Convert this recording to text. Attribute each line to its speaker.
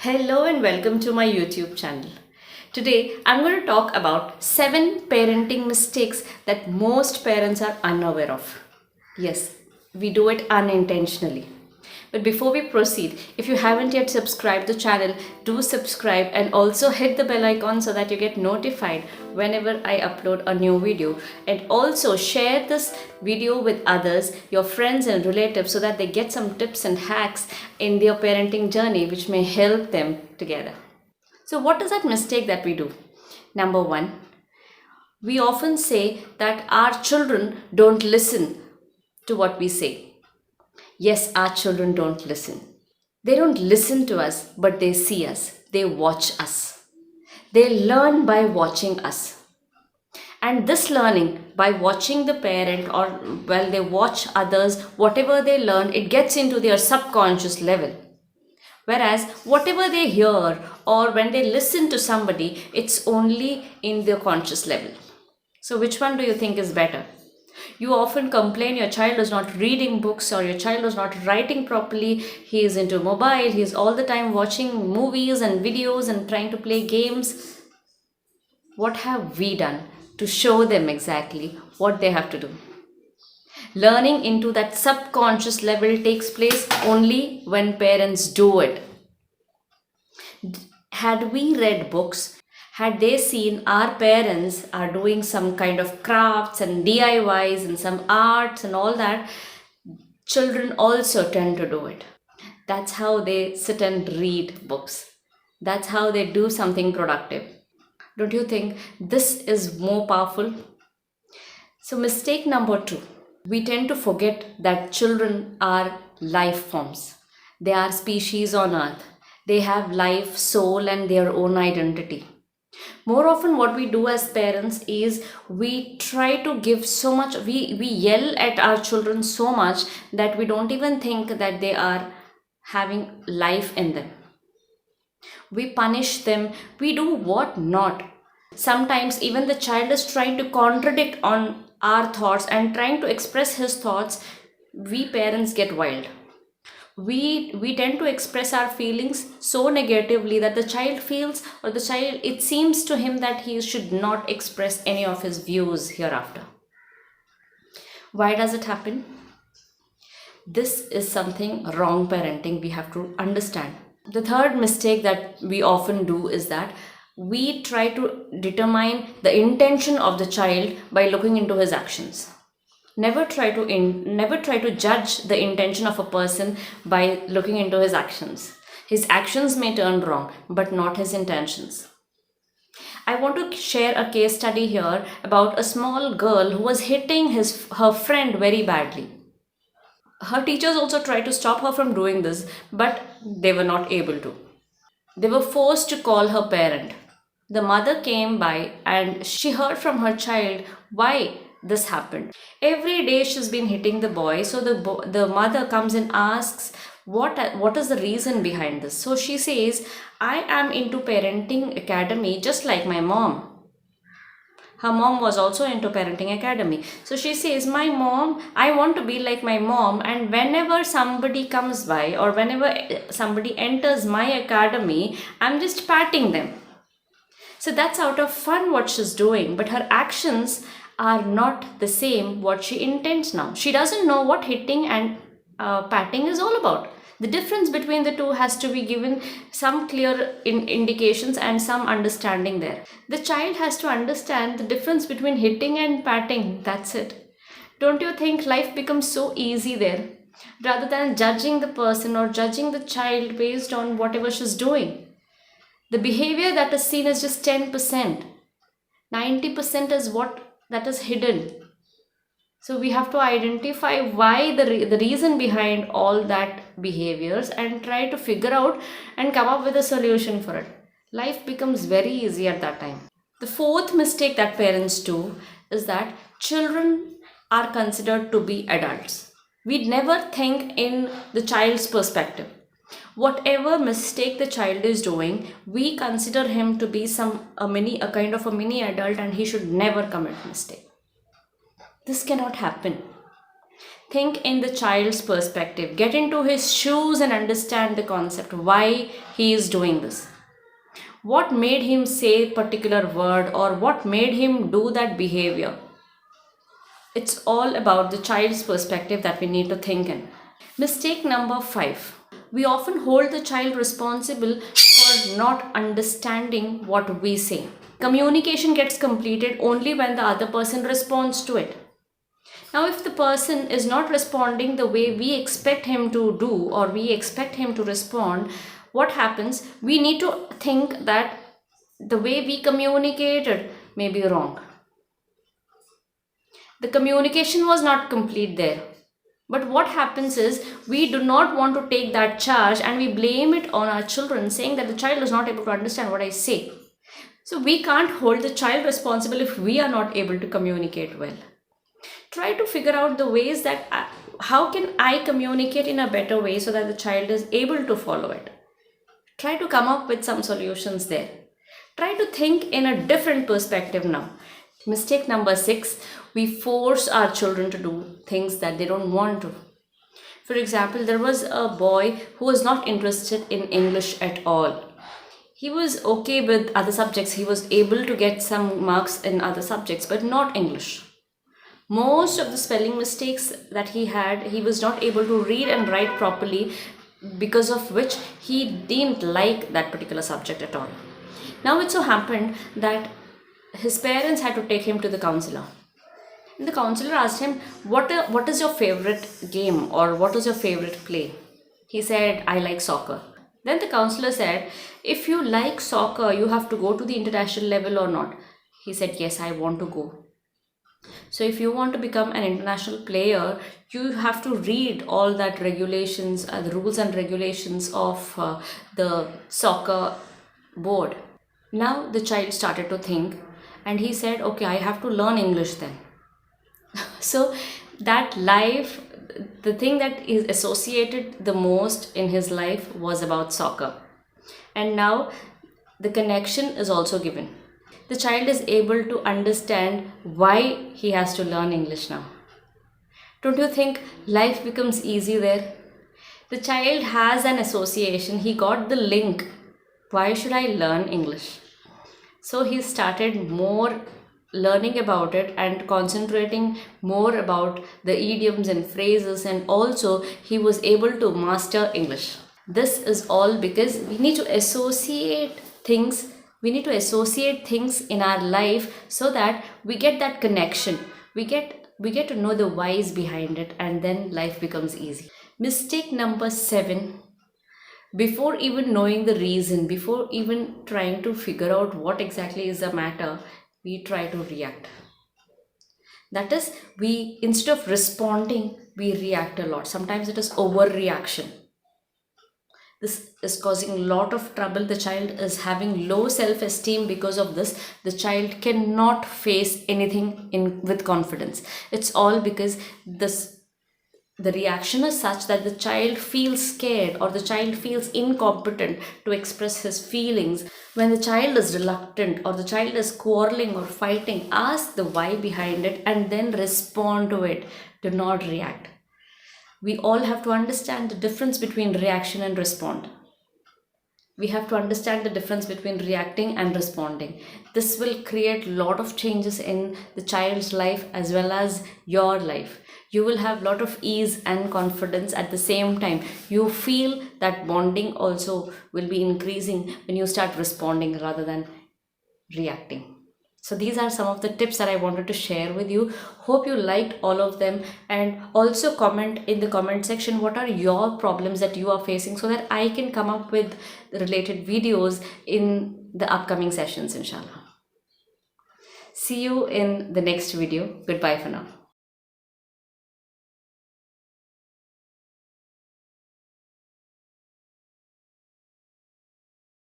Speaker 1: Hello and welcome to my YouTube channel. Today I'm going to talk about 7 parenting mistakes that most parents are unaware of. Yes, we do it unintentionally. But before we proceed, if you haven't yet subscribed the channel, do subscribe and also hit the bell icon so that you get notified whenever I upload a new video. And also share this video with others, your friends and relatives, so that they get some tips and hacks in their parenting journey which may help them together. So what is that mistake that we do? Number 1, we often say that our children don't listen to what we say. Yes, our children don't listen. They don't listen to us, but they see us. They watch us. They learn by watching us. And this learning by watching the parent or while they watch others, whatever they learn, it gets into their subconscious level. Whereas whatever they hear or when they listen to somebody, it's only in their conscious level. So which one do you think is better? You often complain your child is not reading books or your child is not writing properly. He is into mobile. He is all the time watching movies and videos and trying to play games. What have we done to show them exactly what they have to do? Learning into that subconscious level takes place only when parents do it. Had we read books, had they seen our parents are doing some kind of crafts and DIYs and some arts and all that, children also tend to do it. That's how they sit and read books. That's how they do something productive. Don't you think this is more powerful? So, mistake number 2, we tend to forget that children are life forms. They are species on earth. They have life, soul, and their own identity. More often, what we do as parents is we try to give so much, we yell at our children so much that we don't even think that they are having life in them. We punish them, we do what not. Sometimes even the child is trying to contradict on our thoughts and trying to express his thoughts. We parents get wild. We tend to express our feelings so negatively that the child feels, or the child, it seems to him that he should not express any of his views hereafter. Why does it happen? This is something wrong parenting we have to understand. The third mistake that we often do is that we try to determine the intention of the child by looking into his actions. Never try to judge the intention of a person by looking into his actions. His actions may turn wrong, but not his intentions. I want to share a case study here about a small girl who was hitting her friend very badly. Her teachers also tried to stop her from doing this, but they were not able to. They were forced to call her parent. The mother came by and she heard from her child why this happened. Every day she's been hitting the boy, so the mother comes and asks what is the reason behind this. So she says, I am into parenting academy just like my mom. Her mom was also into parenting academy. So she says, my mom, I want to be like my mom, and whenever somebody comes by or whenever somebody enters my academy, I'm just patting them. So that's out of fun what she's doing, but her actions are not the same what she intends now. She doesn't know what hitting and patting is all about. The difference between the two has to be given some clear indications and some understanding there. The child has to understand the difference between hitting and patting. That's it. Don't you think life becomes so easy there? Rather than judging the person or judging the child based on whatever she's doing. The behavior that is seen is just 10%. 90% is what that is hidden. So we have to identify why the reason behind all that behaviors and try to figure out and come up with a solution for it. Life becomes very easy at that time. The fourth mistake that parents do is that children are considered to be adults. We never think in the child's perspective. Whatever mistake the child is doing, we consider him to be a kind of a mini adult, and he should never commit mistake. This cannot happen. Think in the child's perspective. Get into his shoes and understand the concept, why he is doing this. What made him say particular word, or what made him do that behavior? It's all about the child's perspective that we need to think in. Mistake number 5. We often hold the child responsible for not understanding what we say. Communication gets completed only when the other person responds to it. Now, if the person is not responding the way we expect him to do, or we expect him to respond, what happens? We need to think that the way we communicated may be wrong. The communication was not complete there. But what happens is, we do not want to take that charge and we blame it on our children, saying that the child is not able to understand what I say. So we can't hold the child responsible if we are not able to communicate well. Try to figure out the ways that how can I communicate in a better way so that the child is able to follow it. Try to come up with some solutions there. Try to think in a different perspective now. Mistake number 6, we force our children to do things that they don't want to. For example, there was a boy who was not interested in English at all. He was okay with other subjects. He was able to get some marks in other subjects, but not English. Most of the spelling mistakes that he had, he was not able to read and write properly, because of which he didn't like that particular subject at all. Now it so happened that his parents had to take him to the counselor. And the counselor asked him, what is your favorite game, or what is your favorite play? He said, I like soccer. Then the counselor said, if you like soccer, you have to go to the international level or not? He said, yes, I want to go. So if you want to become an international player, you have to read all that regulations, the rules and regulations of the soccer board. Now the child started to think, and he said, okay, I have to learn English then. So that life, the thing that is associated the most in his life was about soccer. And now the connection is also given. The child is able to understand why he has to learn English now. Don't you think life becomes easy there? The child has an association. He got the link. Why should I learn English? So he started more learning about it and concentrating more about the idioms and phrases, and also he was able to master English. This is all because we need to associate things. We need to associate things in our life so that we get that connection. We get to know the whys behind it, and then life becomes easy. Mistake number 7. Before even knowing the reason, before even trying to figure out what exactly is the matter, we try to react. That is, we, instead of responding, we react a lot. Sometimes it is overreaction. This is causing a lot of trouble. The child is having low self-esteem because of this. The child cannot face anything with confidence. It's all because the reaction is such that the child feels scared, or the child feels incompetent to express his feelings. When the child is reluctant, or the child is quarreling or fighting, ask the why behind it and then respond to it. Do not react. We all have to understand the difference between reaction and respond. We have to understand the difference between reacting and responding. This will create a lot of changes in the child's life as well as your life. You will have a lot of ease and confidence at the same time. You feel that bonding also will be increasing when you start responding rather than reacting. So these are some of the tips that I wanted to share with you. Hope you liked all of them, and also comment in the comment section what are your problems that you are facing, so that I can come up with related videos in the upcoming sessions, inshallah. See you in the next video. Goodbye for now.